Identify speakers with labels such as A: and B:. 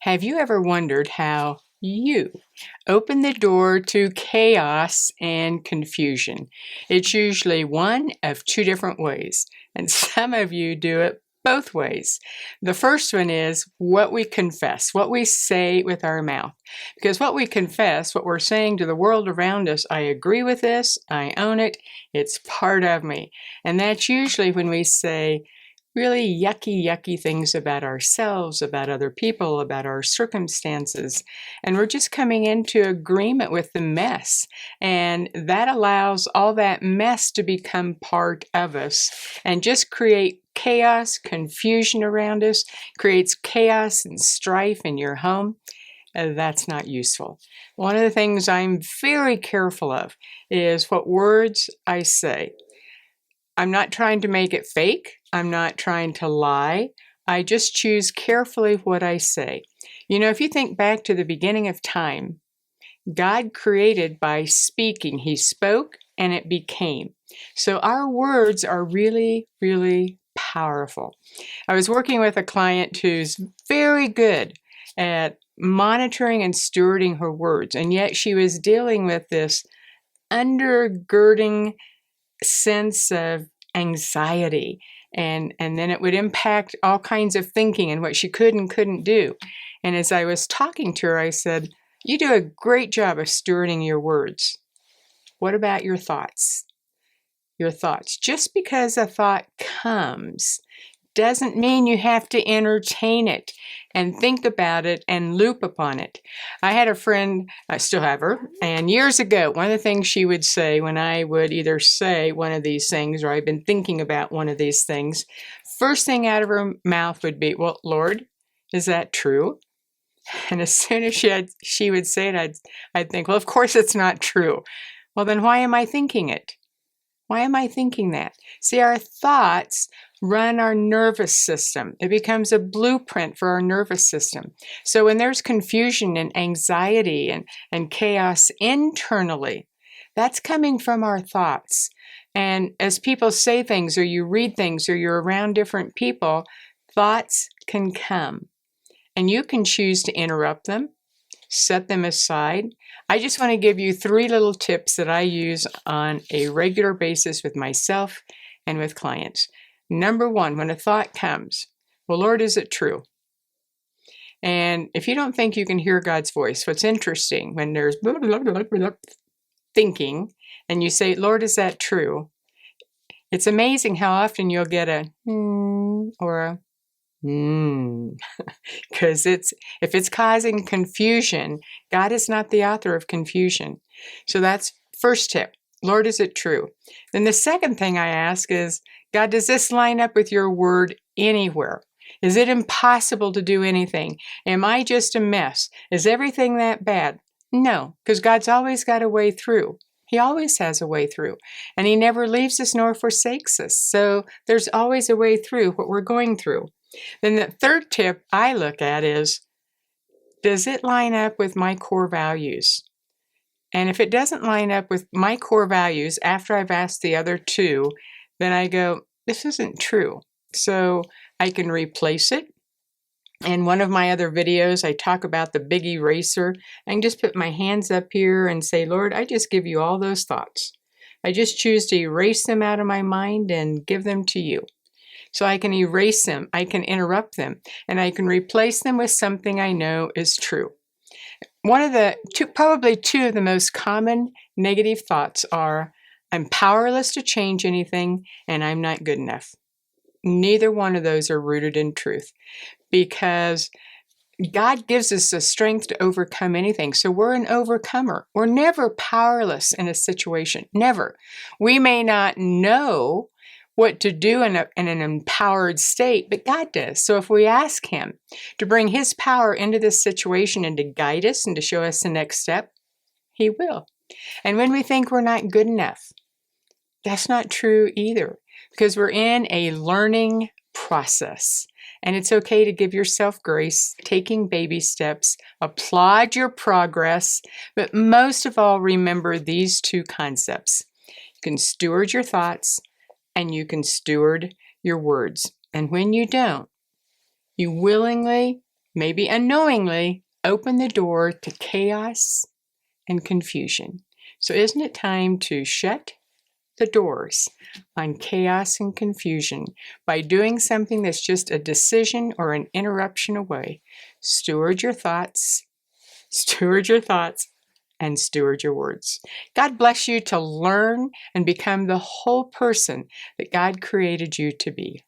A: Have you ever wondered how you open the door to chaos and confusion? It's usually one of two different ways, and some of you do it both ways. The first one is what we confess, what we say with our mouth. Because what we confess, what we're saying to the world around us, I agree with this, I own it, it's part of me. And that's usually when we say, really yucky things about ourselves, about other people, about our circumstances. And we're just coming into agreement with the mess. And that allows all that mess to become part of us and just create chaos, confusion around us, creates chaos and strife in your home. That's not useful. One of the things I'm very careful of is what words I say. I'm not trying to make it fake. I'm not trying to lie. I just choose carefully what I say. You know, if you think back to the beginning of time, God created by speaking. He spoke and it became. So our words are really powerful. I was working with a client who's very good at monitoring and stewarding her words, and yet she was dealing with this undergirding sense of anxiety, and then it would impact all kinds of thinking and what she could and couldn't do. And as I was talking to her, I said, you do a great job of stewarding your words. What about your thoughts? Your thoughts. Just because a thought comes doesn't mean you have to entertain it and think about it and loop upon it. I had a friend, I still have her, and years ago, one of the things she would say when I would either say one of these things or I've been thinking about one of these things, first thing out of her mouth would be, well, Lord, is that true? And as soon as she would say it, I'd think, well, of course it's not true. Well, then why am I thinking it? Why am I thinking that? See, our thoughts run our nervous system. It becomes a blueprint for our nervous system. So when there's confusion and anxiety and chaos internally, that's coming from our thoughts. And as people say things or you read things or you're around different people, thoughts can come. And you can choose to interrupt them, set them aside. I just want to give you 3 little tips that I use on a regular basis with myself and with clients. Number 1, when a thought comes, well, Lord, is it true? And if you don't think you can hear God's voice, what's interesting, when there's thinking and you say, Lord, is that true? It's amazing how often you'll get a or a because if it's causing confusion, God is not the author of confusion. So that's first tip. Lord, is it true? Then the second thing I ask is, God, does this line up with your word anywhere? Is it impossible to do anything? Am I just a mess? Is everything that bad? No, because God's always got a way through. He always has a way through, and He never leaves us nor forsakes us. So there's always a way through what we're going through. Then the third tip I look at is, does it line up with my core values? And if it doesn't line up with my core values after I've asked the other 2, then I go, this isn't true. So I can replace it. In one of my other videos, I talk about the big eraser. I can just put my hands up here and say, Lord, I just give you all those thoughts. I just choose to erase them out of my mind and give them to you. So I can erase them, I can interrupt them, and I can replace them with something I know is true. One of the probably 2 of the most common negative thoughts are, I'm powerless to change anything and I'm not good enough. Neither one of those are rooted in truth, because God gives us the strength to overcome anything. So we're an overcomer. We're never powerless in a situation. Never. We may not know what to do in an empowered state, but God does. So if we ask Him to bring His power into this situation and to guide us and to show us the next step, He will. And when we think we're not good enough, that's not true either, because we're in a learning process. And it's okay to give yourself grace, taking baby steps, applaud your progress, but most of all, remember these 2 concepts. You can steward your thoughts, and you can steward your words. And when you don't, you willingly maybe unknowingly, open the door to chaos and confusion. So isn't it time to shut the doors on chaos and confusion by doing something that's just a decision or an interruption away? Steward your thoughts, and steward your words. God bless you to learn and become the whole person that God created you to be.